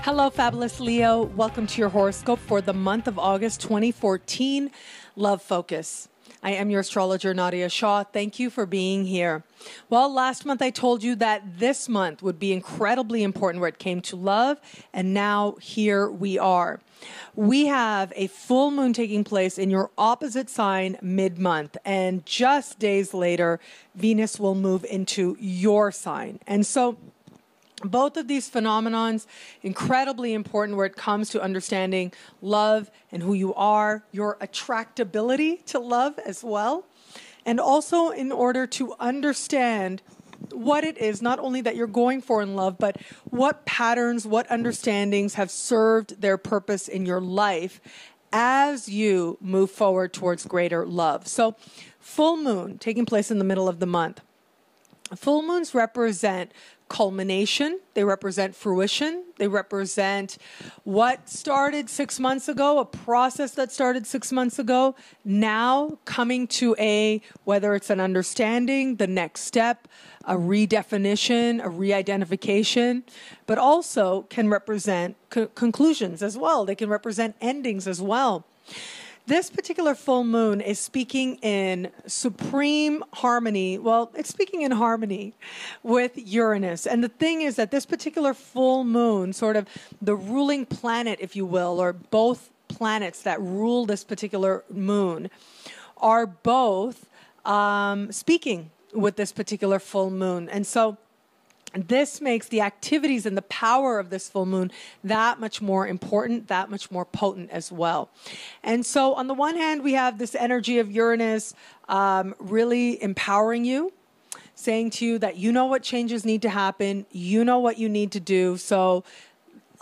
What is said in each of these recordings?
Hello, fabulous Leo. Welcome to your horoscope for the month of August 2014. Love focus. I am your astrologer, Nadiya Shah. Thank you for being here. Well, last month I told you that this month would be incredibly important where it came to love, and now here we are. We have a full moon taking place in your opposite sign mid-month, and just days later, Venus will move into your sign. And so both of these phenomenons, incredibly important where it comes to understanding love and who you are, your attractability to love as well. And also in order to understand what it is, not only that you're going for in love, but what patterns, what understandings have served their purpose in your life as you move forward towards greater love. So full moon taking place in the middle of the month. Full moons represent culmination, they represent fruition, they represent what started 6 months ago, a process that started 6 months ago, now coming to whether it's an understanding, the next step, a redefinition, a re-identification, but also can represent conclusions as well. They can represent endings as well. This particular full moon is speaking in supreme harmony. Well, it's speaking in harmony with Uranus. And the thing is that this particular full moon, sort of the ruling planet, if you will, or both planets that rule this particular moon, are both speaking with this particular full moon. And so this makes the activities and the power of this full moon that much more important, that much more potent as well. And so on the one hand, we have this energy of Uranus really empowering you, saying to you that you know what changes need to happen, you know what you need to do, so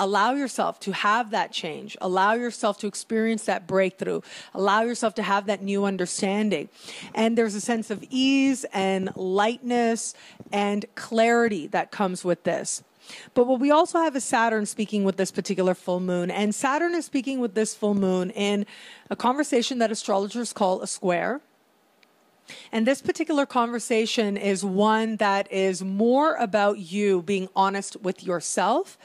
allow yourself to have that change. Allow yourself to experience that breakthrough. Allow yourself to have that new understanding. And there's a sense of ease and lightness and clarity that comes with this. But what we also have is Saturn speaking with this particular full moon. And Saturn is speaking with this full moon in a conversation that astrologers call a square. And this particular conversation is one that is more about you being honest with yourself.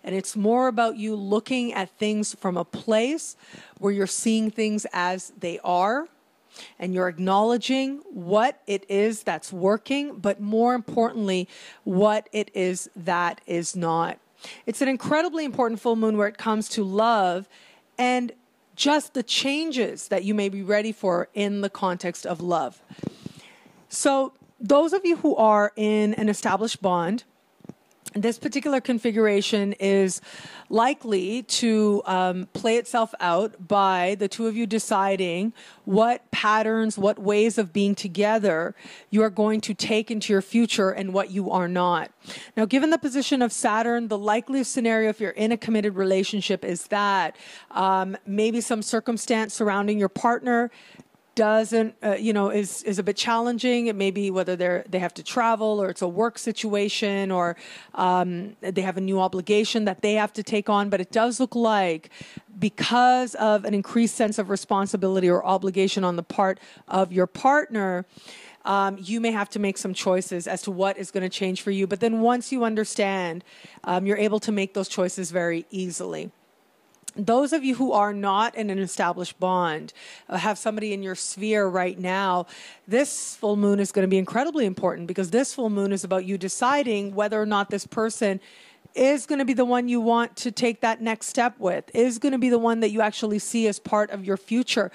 And it's more about you looking at things from a place where you're seeing things as they are. And you're acknowledging what it is that's working, but more importantly, what it is that is not. It's an incredibly important full moon where it comes to love and just the changes that you may be ready for in the context of love. So those of you who are in an established bond, this particular configuration is likely to play itself out by the two of you deciding what patterns, what ways of being together you are going to take into your future and what you are not. Now, given the position of Saturn, the likeliest scenario if you're in a committed relationship is that maybe some circumstance surrounding your partner doesn't, is a bit challenging. It may be whether they have to travel or it's a work situation or they have a new obligation that they have to take on. But it does look like because of an increased sense of responsibility or obligation on the part of your partner, you may have to make some choices as to what is going to change for you. But then once you understand, you're able to make those choices very easily. Those of you who are not in an established bond, have somebody in your sphere right now, this full moon is going to be incredibly important because this full moon is about you deciding whether or not this person is going to be the one you want to take that next step with, is going to be the one that you actually see as part of your future.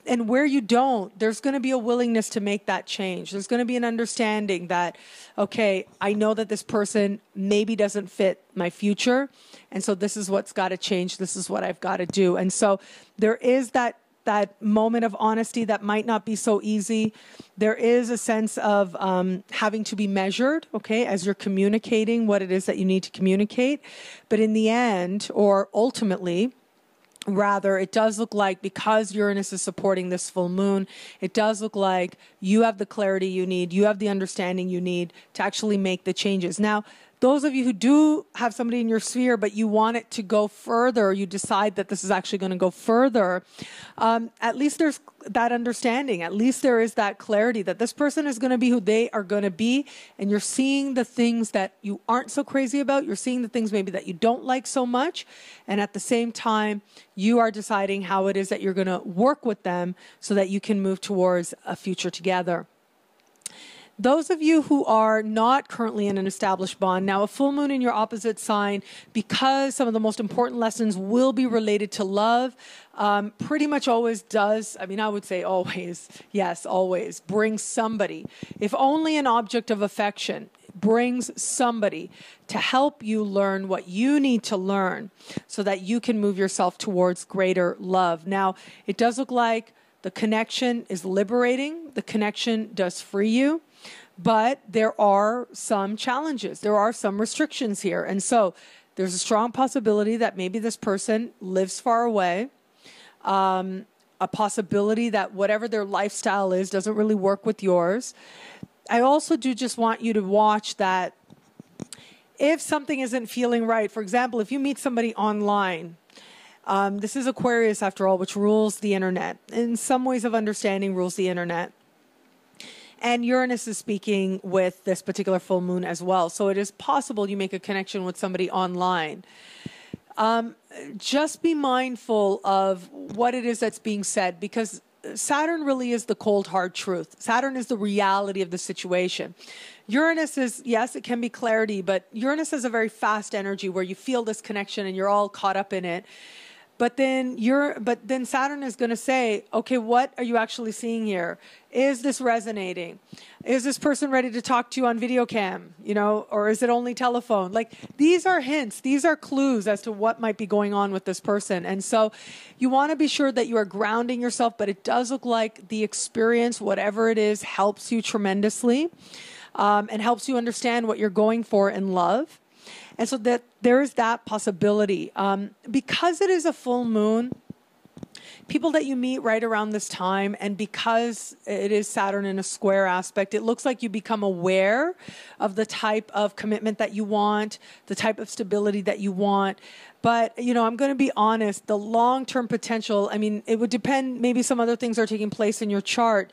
And where you don't, there's going to be a willingness to make that change. There's going to be an understanding that, okay, I know that this person maybe doesn't fit my future. And so this is what's got to change. This is what I've got to do. And so there is that moment of honesty that might not be so easy. There is a sense of having to be measured, okay, as you're communicating what it is that you need to communicate. But in the end, or ultimately, rather, it does look like because Uranus is supporting this full moon, it does look like you have the clarity you need, you have the understanding you need to actually make the changes. Now, those of you who do have somebody in your sphere, but you want it to go further, you decide that this is actually going to go further, at least there's that understanding. At least there is that clarity that this person is going to be who they are going to be. And you're seeing the things that you aren't so crazy about. You're seeing the things maybe that you don't like so much. And at the same time, you are deciding how it is that you're going to work with them so that you can move towards a future together. Those of you who are not currently in an established bond, now a full moon in your opposite sign, because some of the most important lessons will be related to love, pretty much always does, I mean, I would say always, yes, always, brings somebody, if only an object of affection, brings somebody to help you learn what you need to learn so that you can move yourself towards greater love. Now, it does look like the connection is liberating. The connection does free you. But there are some challenges. There are some restrictions here. And so there's a strong possibility that maybe this person lives far away. A possibility that whatever their lifestyle is doesn't really work with yours. I also do just want you to watch that if something isn't feeling right, for example, if you meet somebody online, this is Aquarius after all, which rules the internet. In some ways of understanding rules the internet. And Uranus is speaking with this particular full moon as well. So it is possible you make a connection with somebody online. Just be mindful of what it is that's being said, because Saturn really is the cold, hard truth. Saturn is the reality of the situation. Uranus is, yes, it can be clarity, but Uranus is a very fast energy where you feel this connection and you're all caught up in it. But then Saturn is going to say, okay, what are you actually seeing here? Is this resonating? Is this person ready to talk to you on video cam? You know, or is it only telephone? Like, these are hints. These are clues as to what might be going on with this person. And so you want to be sure that you are grounding yourself, but it does look like the experience, whatever it is, helps you tremendously, and helps you understand what you're going for in love. And so that there is that possibility. Because it is a full moon, people that you meet right around this time, and because it is Saturn in a square aspect, it looks like you become aware of the type of commitment that you want, the type of stability that you want. But, you know, I'm going to be honest, the long-term potential, I mean, it would depend, maybe some other things are taking place in your chart,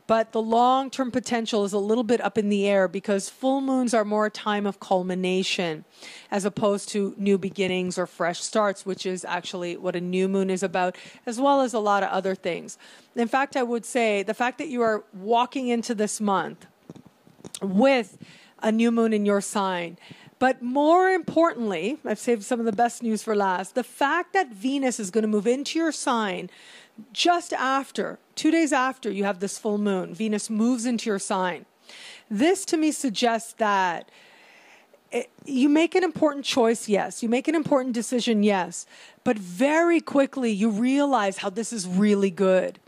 but the long-term potential is a little bit up in the air because full moons are more a time of culmination as opposed to new beginnings or fresh starts, which is actually what a new moon is about, as well as a lot of other things. In fact, I would say the fact that you are walking into this month with a new moon in your sign, but more importantly, I've saved some of the best news for last, the fact that Venus is going to move into your sign just after, 2 days after you have this full moon, Venus moves into your sign. This to me suggests that you make an important choice, yes. You make an important decision, yes. But very quickly you realize how this is really good.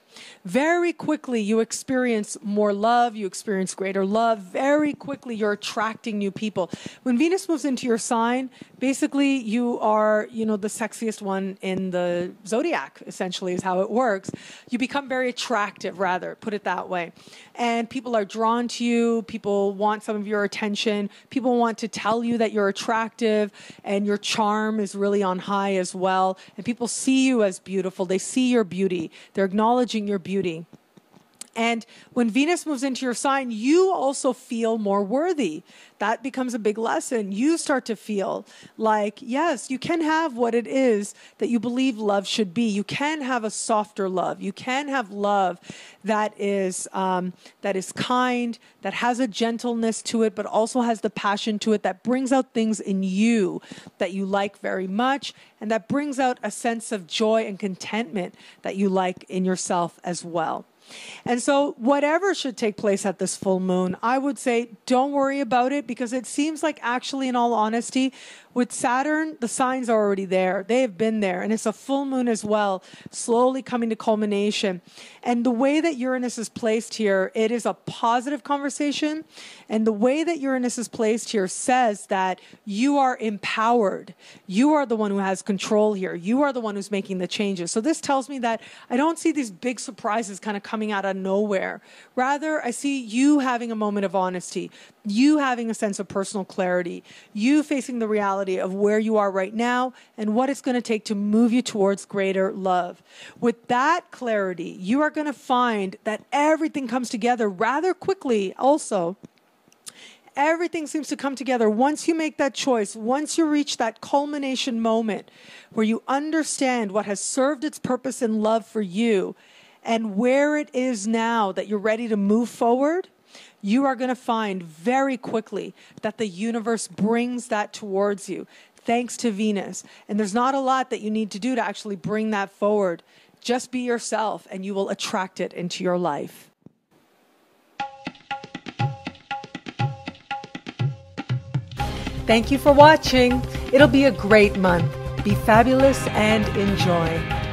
Very quickly you experience more love, you experience greater love. Very quickly you're attracting new people. When Venus moves into your sign, basically you are, you know, the sexiest one in the zodiac, essentially is how it works. You become very attractive, rather, put it that way. And people are drawn to you, people want some of your attention, people want to tell you that you're attractive and your charm is really on high as well. And people see you as beautiful, they see your beauty, they're acknowledging your beauty. And when Venus moves into your sign, you also feel more worthy. That becomes a big lesson. You start to feel like, yes, you can have what it is that you believe love should be. You can have a softer love. You can have love that is kind, that has a gentleness to it, but also has the passion to it, that brings out things in you that you like very much, and that brings out a sense of joy and contentment that you like in yourself as well. And so whatever should take place at this full moon, I would say don't worry about it, because it seems like, actually, in all honesty, with Saturn, the signs are already there. They have been there. And it's a full moon as well, slowly coming to culmination. And the way that Uranus is placed here, it is a positive conversation. And the way that Uranus is placed here says that you are empowered. You are the one who has control here. You are the one who's making the changes. So this tells me that I don't see these big surprises kind of coming coming out of nowhere. Rather, I see you having a moment of honesty, you having a sense of personal clarity, you facing the reality of where you are right now and what it's going to take to move you towards greater love. With that clarity, you are going to find that everything comes together rather quickly also. Everything seems to come together once you make that choice, once you reach that culmination moment where you understand what has served its purpose in love for you and where it is now that you're ready to move forward. You are going to find very quickly that the universe brings that towards you, thanks to Venus. And there's not a lot that you need to do to actually bring that forward. Just be yourself and you will attract it into your life. Thank you for watching. It'll be a great month. Be fabulous and enjoy.